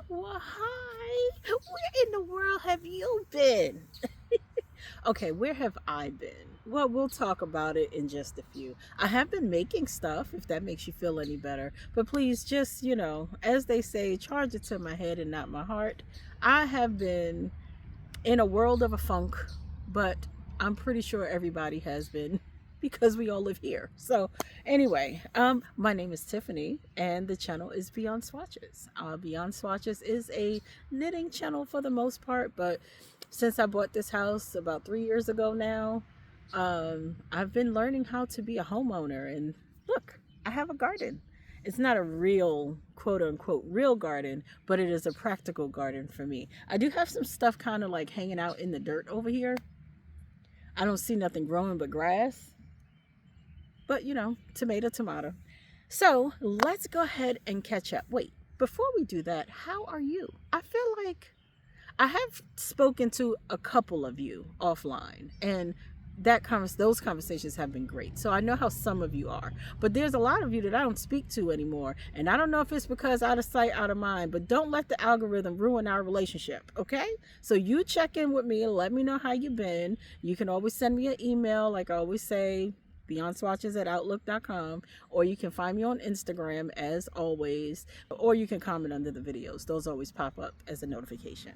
Well, hi. Where in the world have you been? Okay, where have I been? Well, we'll talk about it in just a few. I have been making stuff, if that makes you feel any better. But please, just, as they say, charge it to my head and not my heart. I have been in a world of a funk, but I'm pretty sure everybody has been because we all live here. So, anyway, my name is Tiffany, and the channel is Beyond Swatches. Beyond Swatches is a knitting channel for the most part, but since I bought this house about 3 years ago now, I've been learning how to be a homeowner. And look, I have a garden. It's not a real, quote unquote, real garden, but it is a practical garden for me. I do have some stuff kind of like hanging out in the dirt over here. I don't see nothing growing but grass, but tomato, tomato. So let's go ahead and catch up. Wait, before we do that, how are you? I feel like I have spoken to a couple of you offline, and those conversations have been great. So I know how some of you are, but there's a lot of you that I don't speak to anymore, and I don't know if it's because out of sight, out of mind. But don't let the algorithm ruin our relationship, okay? So you check in with me and let me know how you've been. You can always send me an email, like I always say, beyondswatches@outlook.com, or you can find me on Instagram as always, or you can comment under the videos. Those always pop up as a notification.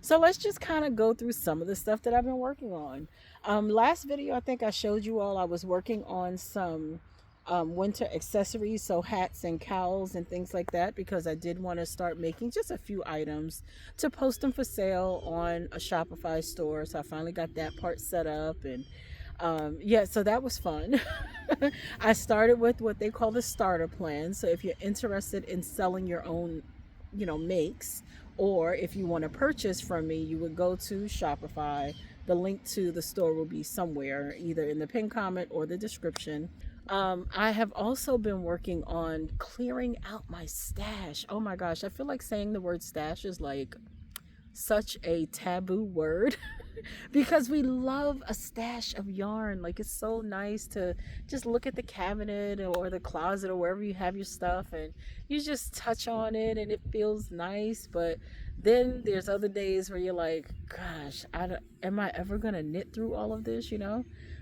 So let's just kind of go through some of the stuff that I've been working on. Last video, I think I showed you all I was working on some winter accessories, so hats and cowls and things like that, because I did want to start making just a few items to post them for sale on a Shopify store. So I finally got that part set up, and yeah, so that was fun. I started with what they call the starter plan. So if you're interested in selling your own, makes, or if you want to purchase from me, you would go to Shopify. The link to the store will be somewhere, either in the pinned comment or the description. I have also been working on clearing out my stash. Oh my gosh, I feel like saying the word stash is like such a taboo word because we love a stash of yarn. Like, it's so nice to just look at the cabinet or the closet or wherever you have your stuff, and you just touch on it and it feels nice. But then there's other days where you're like, gosh, am I ever gonna knit through all of this,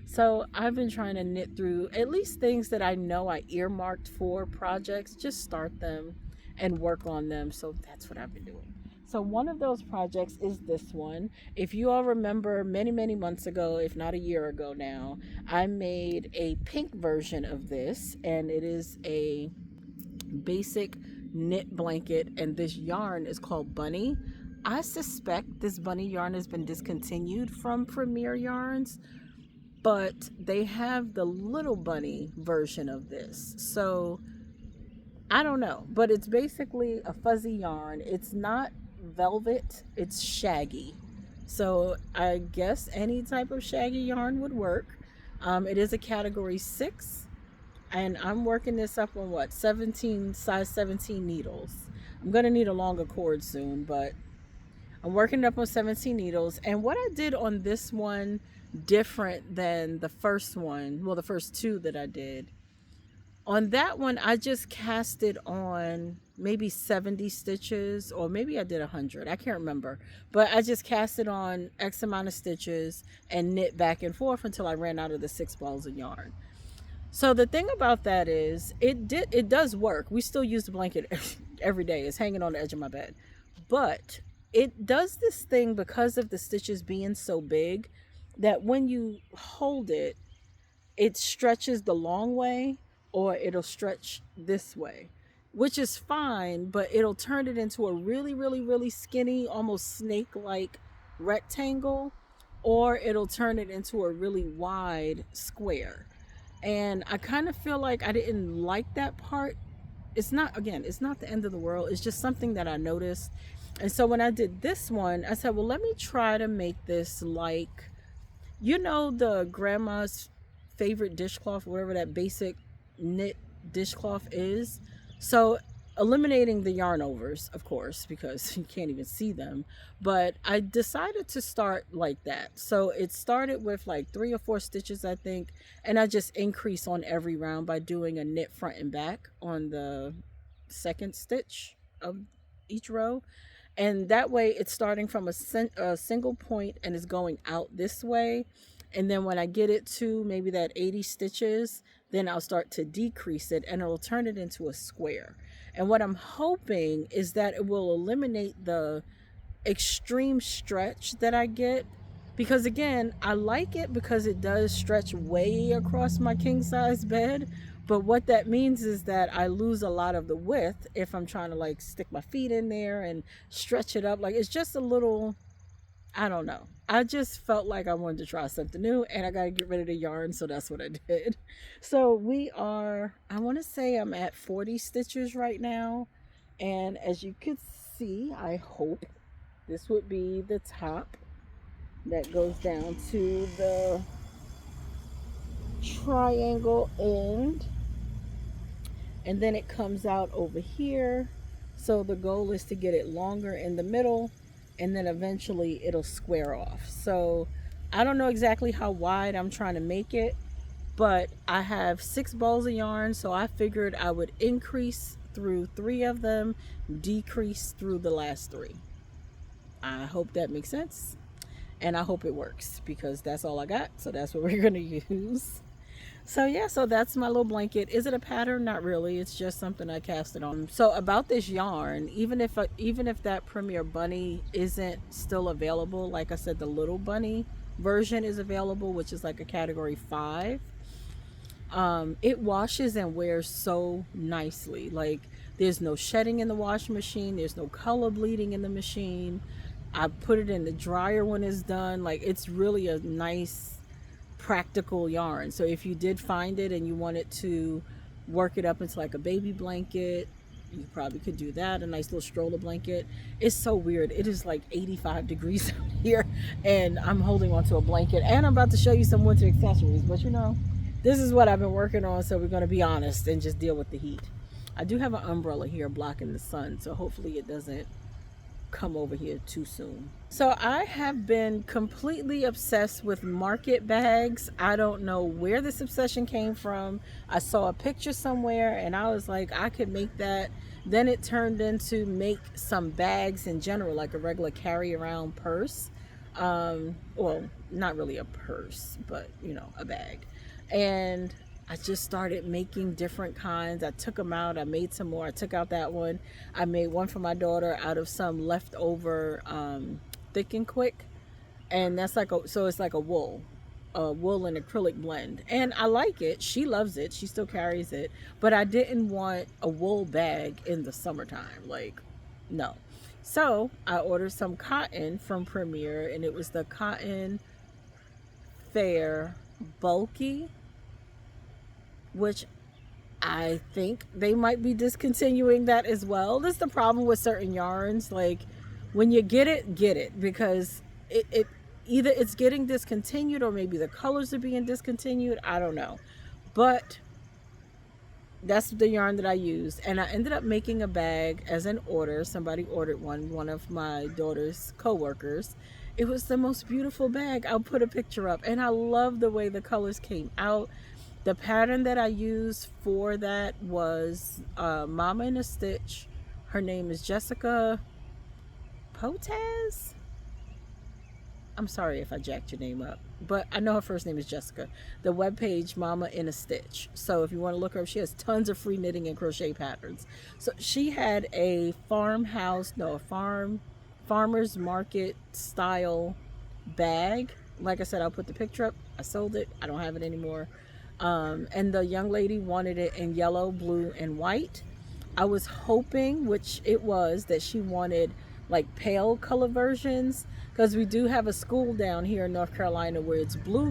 So I've been trying to knit through at least things that I know I earmarked for projects, just start them and work on them. So that's what I've been doing. So one of those projects is this one. If you all remember, many, many months ago, if not a year ago now, I made a pink version of this, and it is a basic knit blanket, and this yarn is called Bunny. I suspect this bunny yarn has been discontinued from Premier Yarns, but they have the little bunny version of this. So I don't know, but it's basically a fuzzy yarn. It's not velvet, it's shaggy. So I guess any type of shaggy yarn would work. It is a category 6, and I'm working this up on what, 17, size 17 needles. I'm going to need a longer cord soon, but I'm working it up on 17 needles. And what I did on this one, different than the first one, well, the first two that I did, on that one, I just cast it on maybe 70 stitches, or maybe I did 100. I can't remember. But I just cast it on X amount of stitches and knit back and forth until I ran out of the 6 balls of yarn. So the thing about that is it does work. We still use the blanket every day. It's hanging on the edge of my bed. But it does this thing because of the stitches being so big that when you hold it, it stretches the long way, or it'll stretch this way, which is fine, but it'll turn it into a really, really, really skinny, almost snake-like rectangle, or it'll turn it into a really wide square. And I kind of feel like I didn't like that part. It's not, again, it's not the end of the world. It's just something that I noticed. And so when I did this one, I said, well, let me try to make this like, the grandma's favorite dishcloth, whatever that basic knit dishcloth is. So eliminating the yarn overs, of course, because you can't even see them. But I decided to start like that. So it started with like 3 or 4 stitches, I think. And I just increase on every round by doing a knit front and back on the second stitch of each row, and that way it's starting from a single point and is going out this way. And then when I get it to maybe that 80 stitches, then I'll start to decrease it and it'll turn it into a square. And what I'm hoping is that it will eliminate the extreme stretch that I get, because again, I like it because it does stretch way across my king size bed. But what that means is that I lose a lot of the width if I'm trying to like stick my feet in there and stretch it up. Like, it's just a little, I don't know. I just felt like I wanted to try something new and I got to get rid of the yarn. So that's what I did. So we are, I want to say I'm at 40 stitches right now. And as you can see, I hope this would be the top that goes down to the triangle end. And then it comes out over here. So the goal is to get it longer in the middle, and then eventually it'll square off. So I don't know exactly how wide I'm trying to make it, but I have 6 balls of yarn, so I figured I would increase through 3 of them, decrease through the last 3. I hope that makes sense, and I hope it works, because that's all I got, so that's what we're gonna use. So yeah, so that's my little blanket. Is it a pattern? Not really. It's just something I casted on. So about this yarn, even if that Premier Bunny isn't still available, like I said, the little bunny version is available, which is like a category 5. It washes and wears so nicely. Like, there's no shedding in the washing machine. There's no color bleeding in the machine. I put it in the dryer when it's done. Like, it's really a nice, practical yarn. So if you did find it and you wanted to work it up into like a baby blanket, you probably could do that. A nice little stroller blanket. It's so weird. It is like 85 degrees out here and I'm holding onto a blanket, and I'm about to show you some winter accessories, but you know, this is what I've been working on, so we're going to be honest and just deal with the heat. I do have an umbrella here blocking the sun, so hopefully it doesn't come over here too soon. So I have been completely obsessed with market bags. I don't know where this obsession came from. I saw a picture somewhere and I was like, I could make that. Then it turned into make some bags in general, like a regular carry around purse. Well, not really a purse, but you know, a bag. And I just started making different kinds. I took them out. I made some more. I took out that one. I made one for my daughter out of some leftover Thick and Quick. And that's like so it's like a wool and acrylic blend. And I like it. She loves it. She still carries it. But I didn't want a wool bag in the summertime. Like, no. So I ordered some cotton from Premier, and it was the Cotton Fair Bulky, which I think they might be discontinuing that as well. This is the problem with certain yarns. Like, when you get it, because it either it's getting discontinued or maybe the colors are being discontinued. I don't know. But that's the yarn that I used. And I ended up making a bag as an order. Somebody ordered one of my daughter's co-workers. It was the most beautiful bag. I'll put a picture up. And I love the way the colors came out. The pattern that I used for that was Mama in a Stitch. Her name is Jessica Potez. I'm sorry if I jacked your name up, but I know her first name is Jessica. The webpage Mama in a Stitch. So if you want to look her up, she has tons of free knitting and crochet patterns. So she had a farmer's market style bag. Like I said, I'll put the picture up. I sold it. I don't have it anymore. And the young lady wanted it in yellow, blue, and white. I was hoping, which it was, that she wanted like pale color versions, because we do have a school down here in North Carolina where it's blue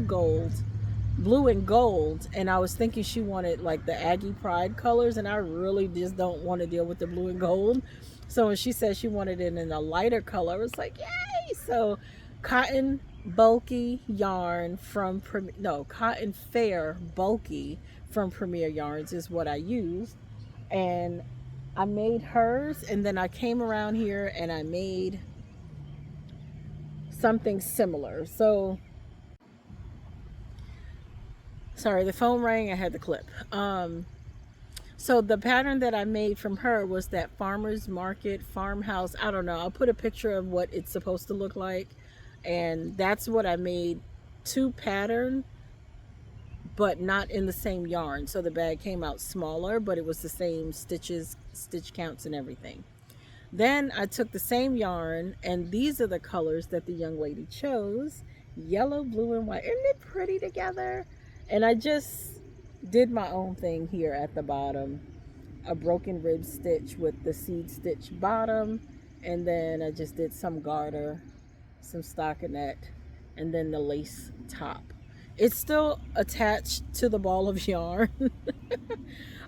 and gold, and I was thinking she wanted like the Aggie Pride colors, and I really just don't want to deal with the blue and gold. So when she said she wanted it in a lighter color, I was like, yay! So cotton bulky yarn from Cotton Fair bulky from Premier Yarns is what I used, and I made hers. And then I came around here and I made something similar. So sorry, the phone rang. I had the clip. So the pattern that I made from her was that farmer's market, farmhouse. I don't know. I'll put a picture of what it's supposed to look like. And that's what I made, two pattern, but not in the same yarn. So the bag came out smaller, but it was the same stitches, stitch counts and everything. Then I took the same yarn, and these are the colors that the young lady chose. Yellow, blue, and white. Isn't it pretty together? And I just did my own thing here at the bottom. A broken rib stitch with the seed stitch bottom, and then I just did some garter, some stockinette, and then the lace top. It's still attached to the ball of yarn.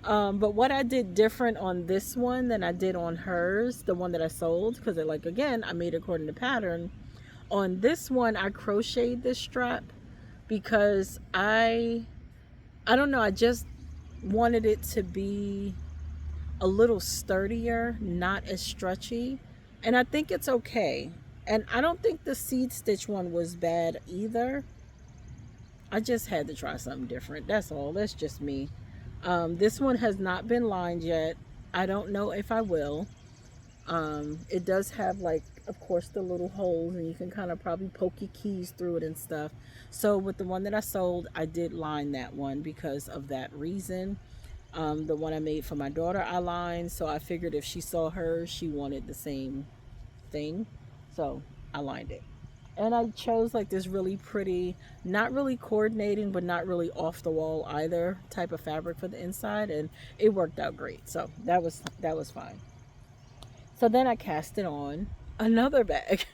But what I did different on this one than I did on hers, the one that I sold, because like, again, I made it according to pattern. On this one, I crocheted this strap because I don't know, I just wanted it to be a little sturdier, not as stretchy, and I think it's okay. And I don't think the seed stitch one was bad either. I just had to try something different. That's all. That's just me. This one has not been lined yet. I don't know if I will. It does have, like, of course, the little holes, and you can kind of probably poke your keys through it and stuff. So with the one that I sold, I did line that one because of that reason. The one I made for my daughter, I lined. So I figured if she saw hers, she wanted the same thing. So I lined it. And I chose like this really pretty, not really coordinating, but not really off the wall either type of fabric for the inside, and it worked out great. So that was fine. So then I cast it on another bag.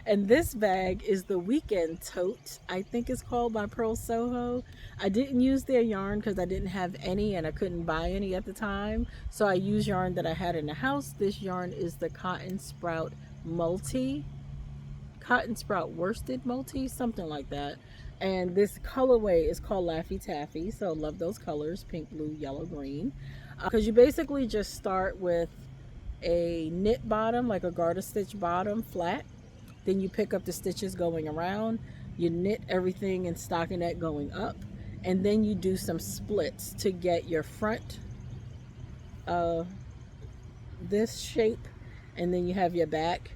And this bag is the Weekend Tote, I think it's called, by Purl Soho. I didn't use their yarn because I didn't have any and I couldn't buy any at the time. So I used yarn that I had in the house. This yarn is the Cotton Sprout Worsted Multi, something like that. And this colorway is called Laffy Taffy. So love those colors, pink, blue, yellow, green. Because you basically just start with a knit bottom, like a garter stitch bottom, flat. Then you pick up the stitches going around. You knit everything in stockinette going up. And then you do some splits to get your front this shape. And then you have your back.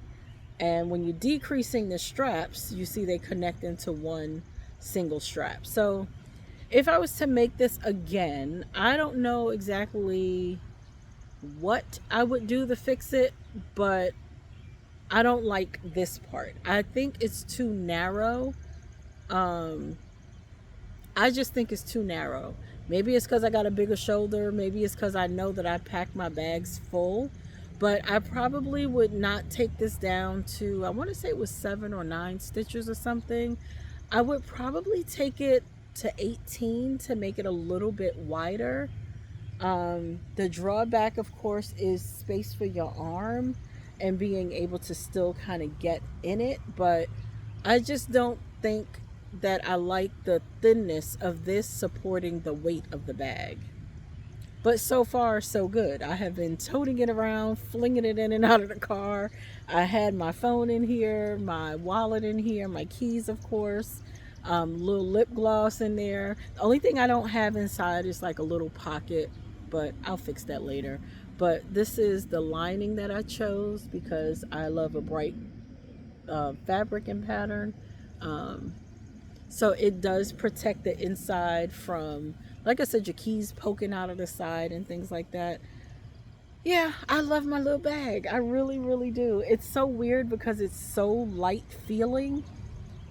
And when you're decreasing the straps, you see they connect into one single strap. So if I was to make this again, I don't know exactly what I would do to fix it, but I don't like this part. I think it's too narrow. I just think it's too narrow. Maybe it's because I got a bigger shoulder. Maybe it's because I know that I pack my bags full. But I probably would not take this down to, I want to say it was 7 or 9 stitches or something. I would probably take it to 18 to make it a little bit wider. The drawback, of course, is space for your arm and being able to still kind of get in it. But I just don't think that I like the thinness of this supporting the weight of the bag. But so far, so good. I have been toting it around, flinging it in and out of the car. I had my phone in here, my wallet in here, my keys, of course, little lip gloss in there. The only thing I don't have inside is like a little pocket, but I'll fix that later. But this is the lining that I chose because I love a bright fabric and pattern. So it does protect the inside from, like I said, your keys poking out of the side and things like that. Yeah, I love my little bag. I really, really do. It's so weird because it's so light feeling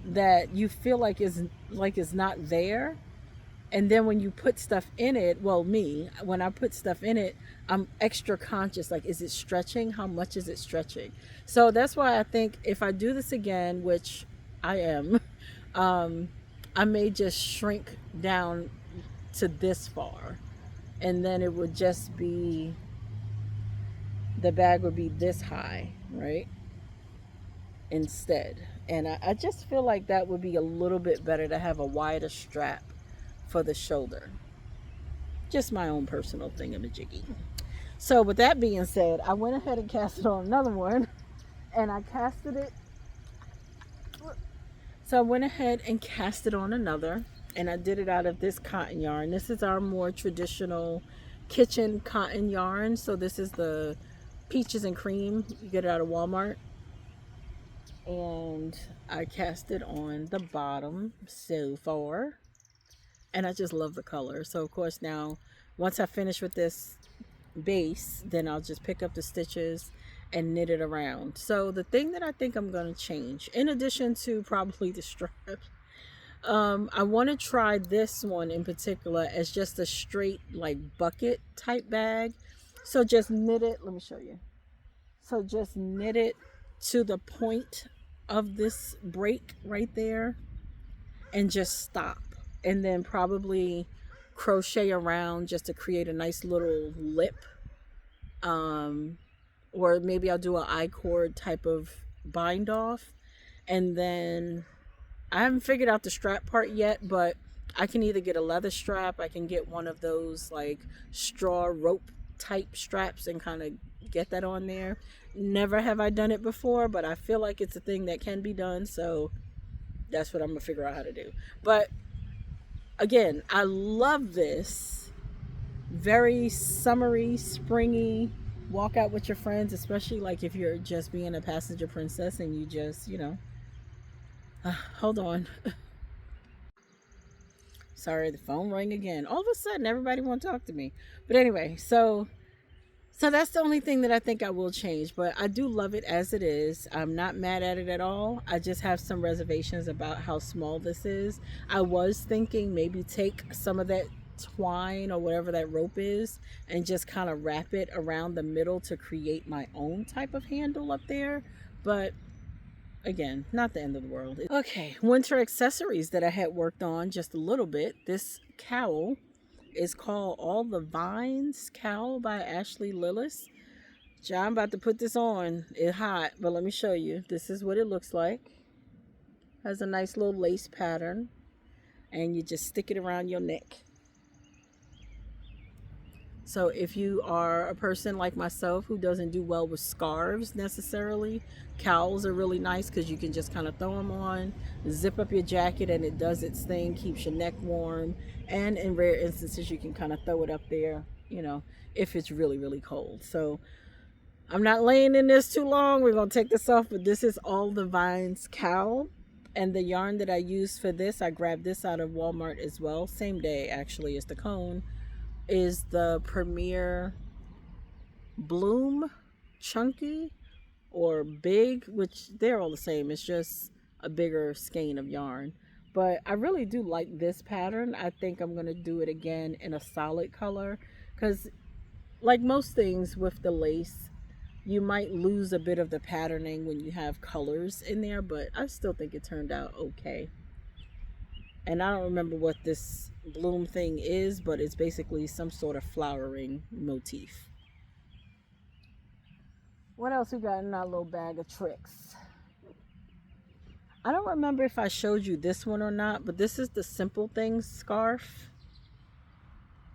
that you feel like it's not there. And then when you put stuff in it, well, when I put stuff in it, I'm extra conscious. Like, is it stretching? How much is it stretching? So that's why I think if I do this again, which I am, I may just shrink down to this far, and then it would just be, the bag would be this high, right, instead. And I just feel like that would be a little bit better to have a wider strap for the shoulder. Just my own personal thingamajiggy. So with that being said, I went ahead and casted on another one, and I casted it. So I went ahead and cast it on another, and I did it out of this cotton yarn. This is our more traditional kitchen cotton yarn. So this is the peaches and cream. You get it out of Walmart. And I cast it on the bottom so far. And I just love the color. So of course now, once I finish with this base, then I'll just pick up the stitches and knit it around. So the thing that I think I'm going to change, in addition to probably the straps, I want to try this one in particular as just a straight like bucket type bag. So just knit it, let me show you. So just knit it to the point of this break right there and just stop, and then probably crochet around just to create a nice little lip, or maybe I'll do an I-cord type of bind off. And then I haven't figured out the strap part yet, but I can either get a leather strap, I can get one of those like straw rope type straps and kind of get that on there. Never have I done it before, but I feel like it's a thing that can be done, so that's what I'm gonna figure out how to do. But again, I love this. Very summery, springy, walk out with your friends, especially like if you're just being a passenger princess and you just, you know, hold on. Sorry, the phone rang again. All of a sudden, everybody want to talk to me. But anyway, so that's the only thing that I think I will change. But I do love it as it is. I'm not mad at it at all. I just have some reservations about how small this is. I was thinking maybe take some of that twine or whatever that rope is and just kind of wrap it around the middle to create my own type of handle up there. But again, not the end of the world. Okay, winter accessories that I had worked on just a little bit. This cowl is called All the Vines Cowl by Ashley Lillis. I'm about to put this on. It's hot, but let me show you. This is what it looks like. Has a nice little lace pattern, and you just stick it around your neck. So if you are a person like myself who doesn't do well with scarves necessarily, cowls are really nice because you can just kind of throw them on, zip up your jacket, and it does its thing, keeps your neck warm. And in rare instances, you can kind of throw it up there, you know, if it's really, really cold. So I'm not laying in this too long. We're going to take this off, but this is All the Vines Cowl. And the yarn that I used for this, I grabbed this out of Walmart as well. Same day, actually, as the cone. Is the Premier Bloom Chunky or Big, which they're all the same. It's just a bigger skein of yarn. But I really do like this pattern. I think I'm going to do it again in a solid color because like most things with the lace, you might lose a bit of the patterning when you have colors in there, but I still think it turned out okay. And I don't remember what this bloom thing is, but it's basically some sort of flowering motif. What else we got in our little bag of tricks? I don't remember if I showed you this one or not, but this is the Simple Things scarf.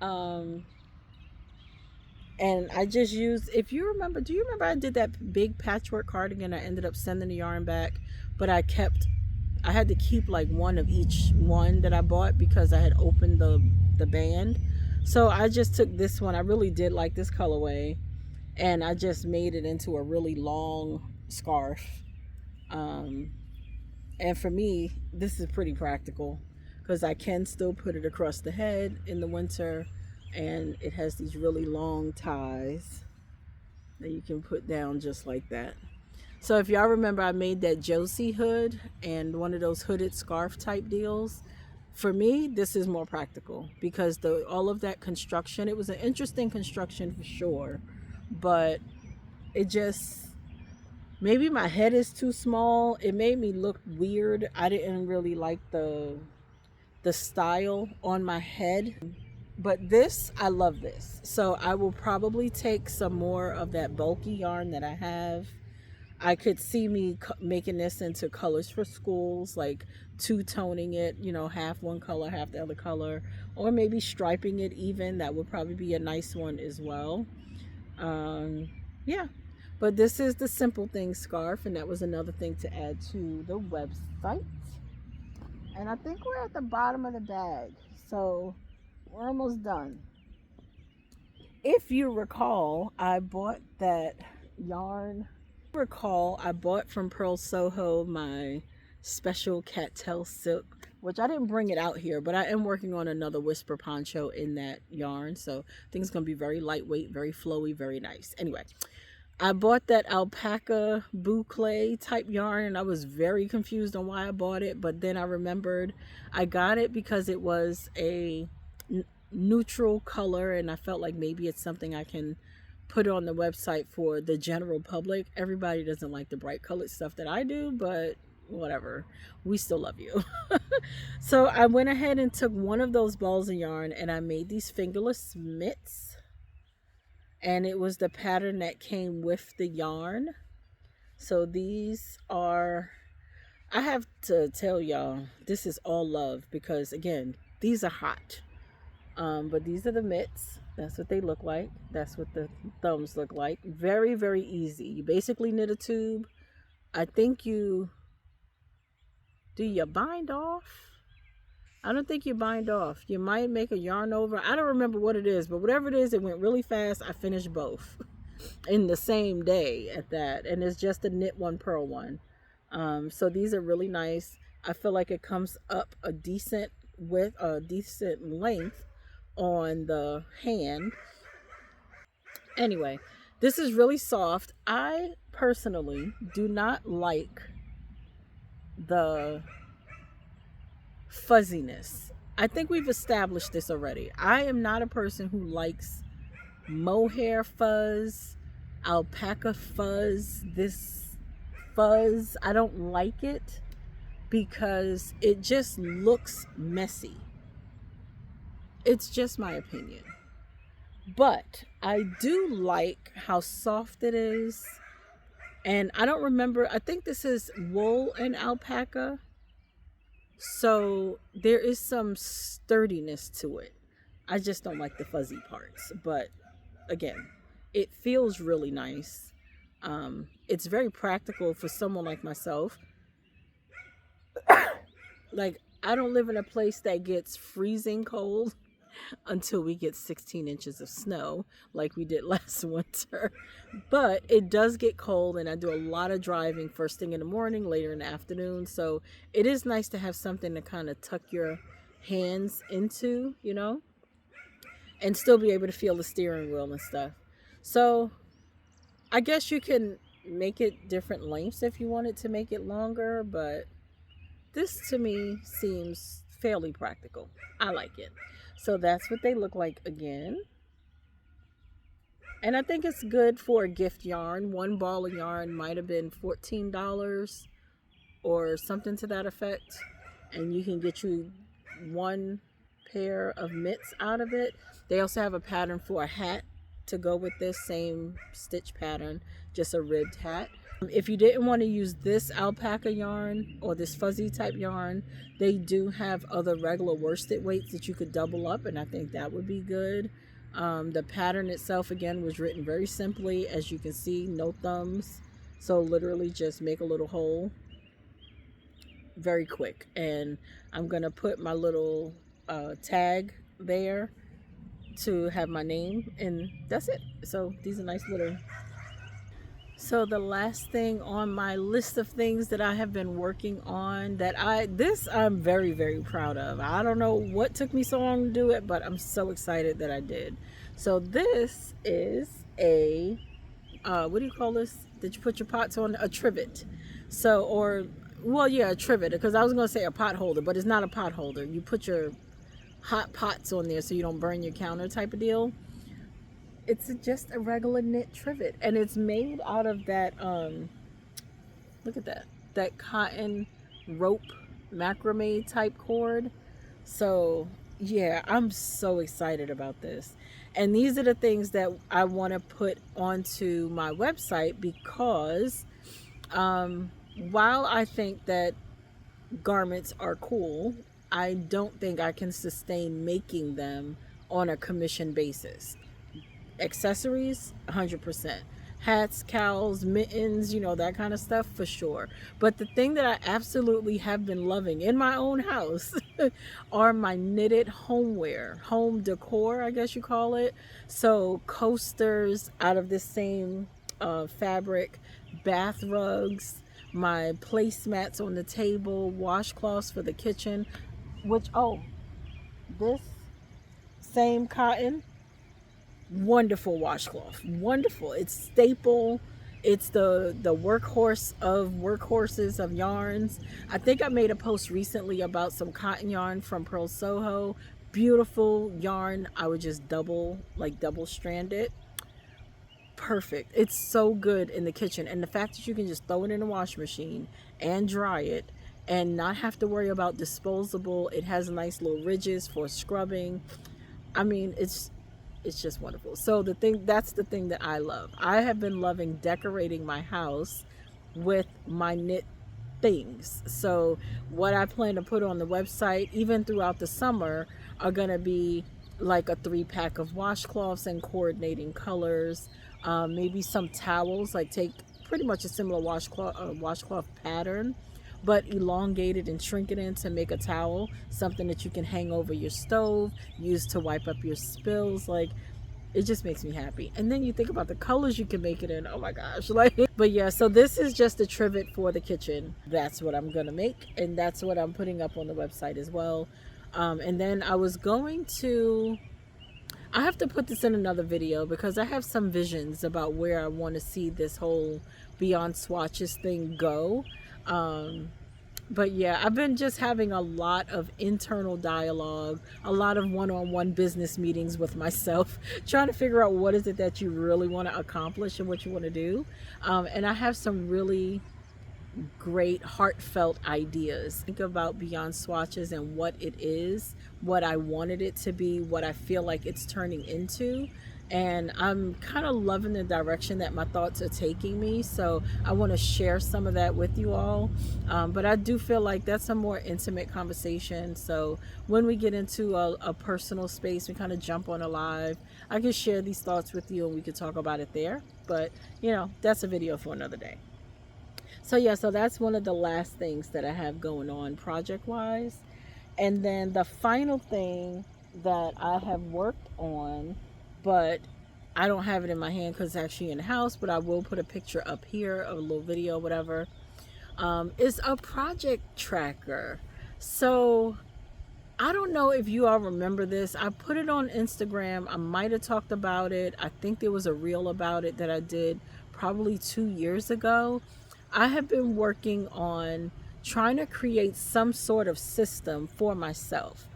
And I just used, if you remember, do you remember I did that big patchwork cardigan? I ended up sending the yarn back, but I had to keep like one of each one that I bought because I had opened the band. So I just took this one. I really did like this colorway, and I just made it into a really long scarf. And for me, this is pretty practical because I can still put it across the head in the winter, and it has these really long ties that you can put down just like that. So if y'all remember, I made that Josie hood and one of those hooded scarf type deals. For me, this is more practical because all of that construction, it was an interesting construction for sure, but it just, maybe my head is too small. It made me look weird. I didn't really like the style on my head. But this, I love this. So I will probably take some more of that bulky yarn that I have. I could see me making this into colors for schools, like two-toning it, you know, half one color, half the other color, or maybe striping it even. That would probably be a nice one as well. Yeah, but this is the Simple Things scarf, and that was another thing to add to the website. And I think we're at the bottom of the bag, so we're almost done. If you recall, I bought that yarn. Recall, I bought from Purl Soho my special cattail silk, which I didn't bring it out here, but I am working on another whisper poncho in that yarn. So I think it's going to be very lightweight, very flowy, very nice. Anyway, I bought that alpaca boucle type yarn, and I was very confused on why I bought it, but then I remembered I got it because it was a neutral color, and I felt like maybe it's something I can put on the website for the general public. Everybody doesn't like the bright colored stuff that I do, but whatever. We still love you. So I went ahead and took one of those balls of yarn and I made these fingerless mitts. And it was the pattern that came with the yarn. So these are, I have to tell y'all, this is all love because again, these are hot. But these are the mitts. That's what they look like. That's what the thumbs look like. Very, very easy. You basically knit a tube. I think do you bind off? I don't think you bind off. You might make a yarn over. I don't remember what it is, but whatever it is, it went really fast. I finished both in the same day at that. And it's just a knit one, purl one. So these are really nice. I feel like it comes up a decent width, a decent length on the hand. Anyway, this is really soft. I personally do not like the fuzziness. I think we've established this already. I am not a person who likes mohair fuzz, alpaca fuzz, this fuzz. I don't like it because it just looks messy. It's just my opinion. But I do like how soft it is. And I don't remember, I think this is wool and alpaca. So there is some sturdiness to it. I just don't like the fuzzy parts. But again, it feels really nice. It's very practical for someone like myself. Like, I don't live in a place that gets freezing cold until we get 16 inches of snow like we did last winter. But it does get cold, and I do a lot of driving first thing in the morning, later in the afternoon. So it is nice to have something to kind of tuck your hands into, you know, and still be able to feel the steering wheel and stuff. So I guess you can make it different lengths if you wanted to make it longer, but this to me seems fairly practical. I like it. So that's what they look like again. And I think it's good for a gift yarn. One ball of yarn might have been $14 or something to that effect. And you can get you one pair of mitts out of it. They also have a pattern for a hat to go with this same stitch pattern, just a ribbed hat. If you didn't want to use this alpaca yarn or this fuzzy type yarn, they do have other regular worsted weights that you could double up, and I think that would be good. The pattern itself, again, was written very simply. As you can see, no thumbs. So literally just make a little hole. Very quick. And I'm going to put my little tag there to have my name, and that's it. So these are nice little... So the last thing on my list of things that I have been working on that I'm very, very proud of. I don't know what took me so long to do it, but I'm so excited that I did. So this is a, what do you call this? Did you put your pots on? A trivet. So, a trivet, because I was going to say a pot holder, but it's not a pot holder. You put your hot pots on there so you don't burn your counter type of deal. It's just a regular knit trivet, and it's made out of that, look at that cotton rope macrame type cord. So yeah, I'm so excited about this. And these are the things that I want to put onto my website because while I think that garments are cool, I don't think I can sustain making them on a commission basis. Accessories, 100%. hats, cowls, mittens, you know, that kind of stuff for sure. But the thing that I absolutely have been loving in my own house are my knitted homeware, home decor, I guess you call it. So coasters out of the same fabric, bath rugs, my placemats on the table, washcloths for the kitchen, which, oh, this same cotton, wonderful washcloth, wonderful. It's staple. It's the workhorse of workhorses of yarns. I think I made a post recently about some cotton yarn from Purl Soho. Beautiful yarn. I would just double strand it. Perfect. It's so good in the kitchen, and the fact that you can just throw it in the washing machine and dry it and not have to worry about disposable. It has nice little ridges for scrubbing. I mean, it's just wonderful. So that's the thing that I love. I have been loving decorating my house with my knit things. So what I plan to put on the website, even throughout the summer, are going to be like a 3-pack of washcloths and coordinating colors. Maybe some towels, like take pretty much a similar washcloth pattern, but elongated and shrink it in to make a towel, something that you can hang over your stove, use to wipe up your spills. Like, it just makes me happy. And then you think about the colors you can make it in. Oh my gosh. Like, but yeah, so this is just a trivet for the kitchen. That's what I'm gonna make, and that's what I'm putting up on the website as well. And then I have to put this in another video because I have some visions about where I want to see this whole Beyond Swatches thing go. But yeah, I've been just having a lot of internal dialogue, a lot of one-on-one business meetings with myself, trying to figure out what is it that you really want to accomplish and what you want to do. And I have some really great heartfelt ideas. Think about Beyond Swatches and what it is, what I wanted it to be, what I feel like it's turning into. And I'm kind of loving the direction that my thoughts are taking me. So I want to share some of that with you all. But I do feel like that's a more intimate conversation. So when we get into a personal space, we kind of jump on a live, I can share these thoughts with you and we could talk about it there. But, you know, that's a video for another day. So yeah, so that's one of the last things that I have going on project wise. And then the final thing that I have worked on, but I don't have it in my hand because it's actually in the house, but I will put a picture up here of a little video, whatever, is a project tracker. So I don't know if you all remember this. I put it on Instagram. I might have talked about it. I think there was a reel about it that I did probably 2 years ago. I have been working on trying to create some sort of system for myself.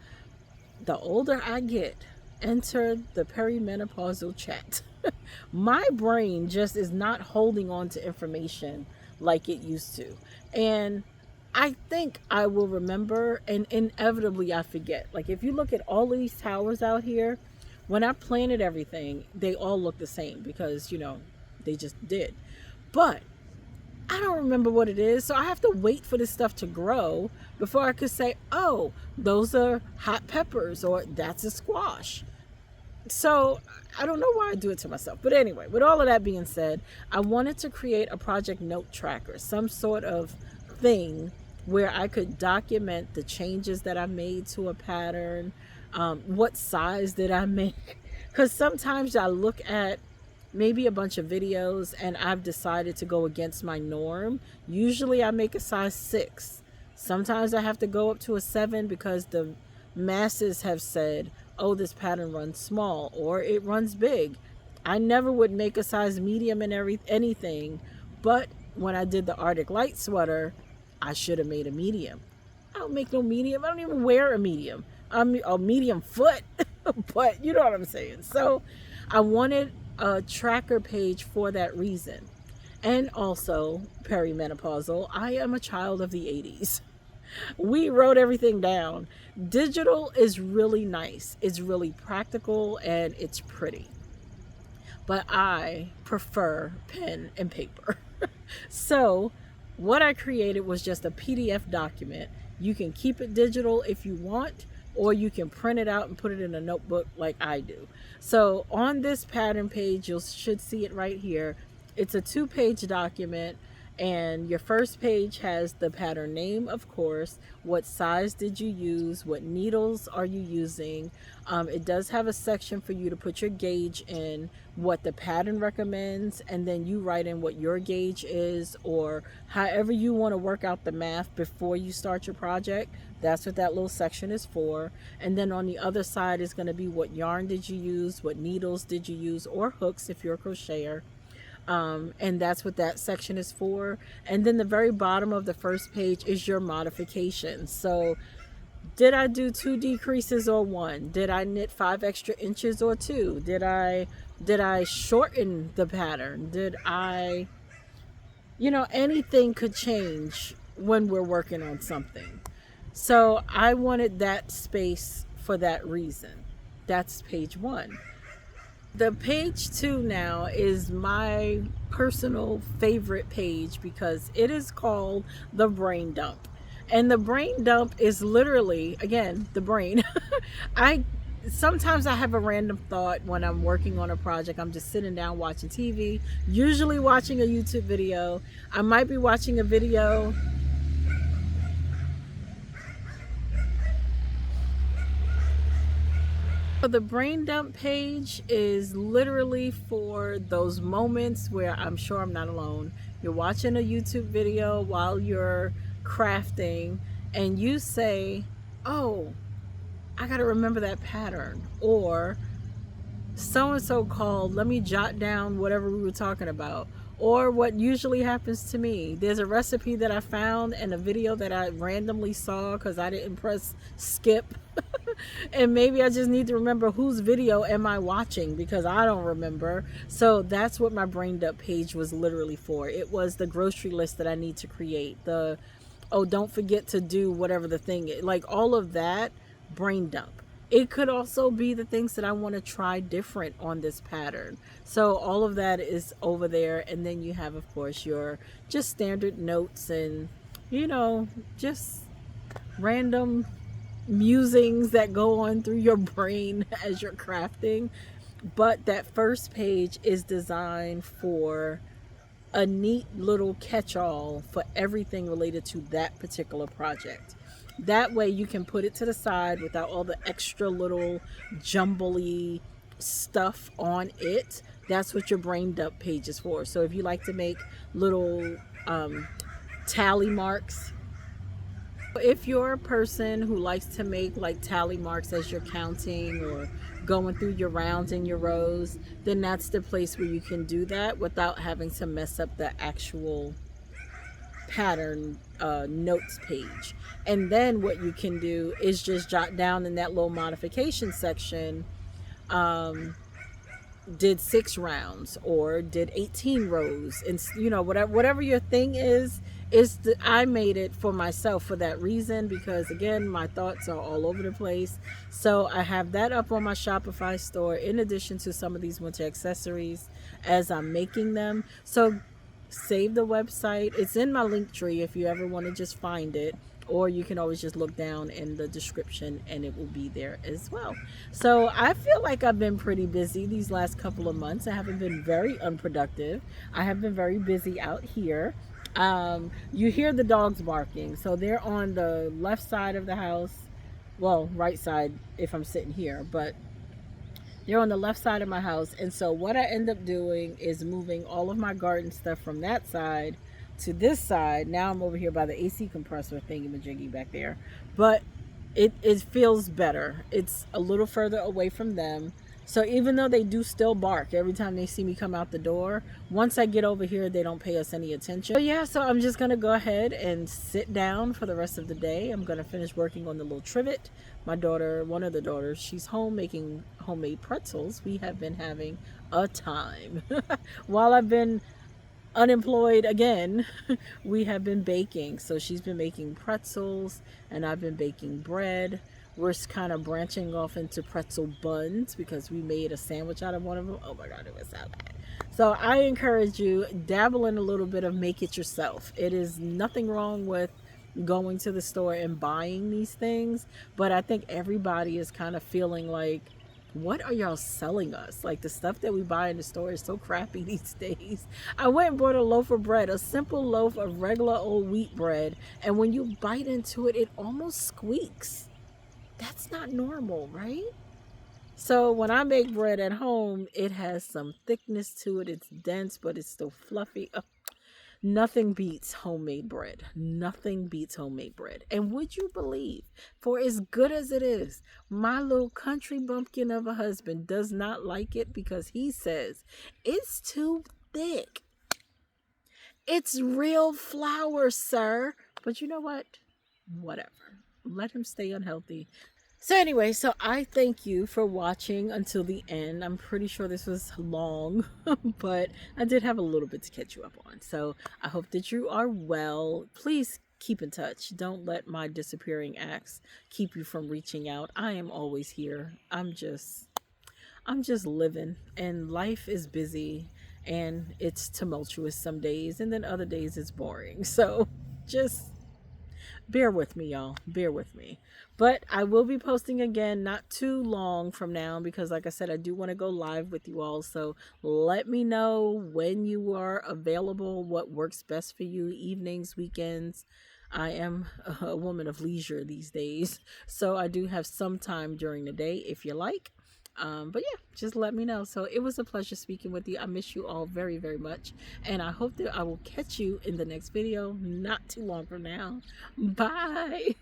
The older I get, enter the perimenopausal chat. My brain just is not holding on to information like it used to. And I think I will remember, and inevitably I forget. Like, if you look at all of these towers out here, when I planted everything, they all look the same because, you know, they just did. But I don't remember what it is, so I have to wait for this stuff to grow before I could say, oh, those are hot peppers, or that's a squash. So I don't know why I do it to myself. But anyway, with all of that being said, I wanted to create a project note tracker, some sort of thing where I could document the changes that I made to a pattern, what size did I make, because sometimes I look at maybe a bunch of videos and I've decided to go against my norm. Usually I make a size 6. Sometimes I have to go up to a 7 because the masses have said, oh, this pattern runs small or it runs big. I never would make a size medium in anything, but when I did the Arctic Light sweater, I should have made a medium. I don't make no medium. I don't even wear a medium. I'm a medium foot, but you know what I'm saying. So I wanted a tracker page for that reason. And also perimenopausal, I am a child of the 80s. We wrote everything down. Digital is really nice. It's really practical and it's pretty. But I prefer pen and paper. So what I created was just a PDF document. You can keep it digital if you want, or you can print it out and put it in a notebook like I do. So on this pattern page, you should see it right here. it's a 2-page document, and your first page has the pattern name, of course, what size did you use, what needles are you using. It does have a section for you to put your gauge in, what the pattern recommends, and then you write in what your gauge is, or however you want to work out the math before you start your project. That's what that little section is for. And then on the other side is going to be what yarn did you use, what needles did you use, or hooks if you're a crocheter. And that's what that section is for. And then the very bottom of the first page is your modifications. So did I do 2 decreases or 1? Did I knit 5 extra inches or 2? Did I shorten the pattern? Did I, anything could change when we're working on something. So I wanted that space for that reason. That's page 1. The page 2 now is my personal favorite page because it is called the brain dump. And the brain dump is literally, again, the brain. Sometimes I have a random thought when I'm working on a project. I'm just sitting down watching TV, usually watching a YouTube video. I might be watching a video. The brain dump page is literally for those moments where I'm sure I'm not alone. You're watching a YouTube video while you're crafting and you say, oh, I got to remember that pattern, or so-and-so called, let me jot down whatever we were talking about. Or what usually happens to me, there's a recipe that I found and a video that I randomly saw because I didn't press skip. And maybe I just need to remember whose video am I watching because I don't remember. So that's what my brain dump page was literally for. It was the grocery list that I need to create. Oh, don't forget to do whatever the thing is. Like all of that, brain dump. It could also be the things that I want to try different on this pattern. So all of that is over there. And then you have, of course, your just standard notes and, just random musings that go on through your brain as you're crafting. But that first page is designed for a neat little catch-all for everything related to that particular project. That way you can put it to the side without all the extra little jumbly stuff on it. That's what your brain dump page is for. So if you like to make little tally marks, if you're a person who likes to make like tally marks as you're counting or going through your rounds and your rows, then that's the place where you can do that without having to mess up the actual pattern notes page. And then what you can do is just jot down in that little modification section, did 6 rounds or did 18 rows, and whatever your thing is I made it for myself for that reason, because again, my thoughts are all over the place. So I have that up on my Shopify store in addition to some of these winter accessories as I'm making them. So save the website. It's in my link tree if you ever want to just find it, or you can always just look down in the description and it will be there as well. So I feel like I've been pretty busy these last couple of months. I haven't been very unproductive. I have been very busy out here. You hear the dogs barking, so they're on the left side of the house, well, right side if I'm sitting here, but they're on the left side of my house. And so what I end up doing is moving all of my garden stuff from that side to this side. Now I'm over here by the AC compressor thingy-majiggy back there, but it feels better. It's a little further away from them. So even though they do still bark every time they see me come out the door, once I get over here, they don't pay us any attention. So I'm just going to go ahead and sit down for the rest of the day. I'm going to finish working on the little trivet. My daughter, one of the daughters, she's home making homemade pretzels. We have been having a time. While I've been unemployed again, we have been baking. So she's been making pretzels and I've been baking bread. We're kind of branching off into pretzel buns because we made a sandwich out of one of them. Oh my God, it was so bad. So I encourage you, dabble in a little bit of make it yourself. It is nothing wrong with going to the store and buying these things, but I think everybody is kind of feeling like, What are y'all selling us? Like, the stuff that we buy in the store is so crappy these days. I went and bought a loaf of bread, a simple loaf of regular old wheat bread, and when you bite into it, it almost squeaks. That's not normal, right? So when I make bread at home, it has some thickness to it. It's dense, but it's still fluffy. Nothing beats homemade bread. Nothing beats homemade bread. And would you believe, for as good as it is, my little country bumpkin of a husband does not like it because he says it's too thick. It's real flour, sir. But you know what? Whatever. Let him stay unhealthy. So anyway, so I thank you for watching until the end. I'm pretty sure this was long, but I did have a little bit to catch you up on. So I hope that you are well. Please keep in touch. Don't let my disappearing acts keep you from reaching out. I am always here. I'm just living, and life is busy and it's tumultuous some days, and then other days it's boring. So just bear with me, y'all. Bear with me. But I will be posting again not too long from now because, like I said, I do want to go live with you all. So let me know when you are available, what works best for you, evenings, weekends. I am a woman of leisure these days, so I do have some time during the day if you like. But yeah, just let me know. So it was a pleasure speaking with you. I miss you all very, very much. And I hope that I will catch you in the next video not too long from now. Bye.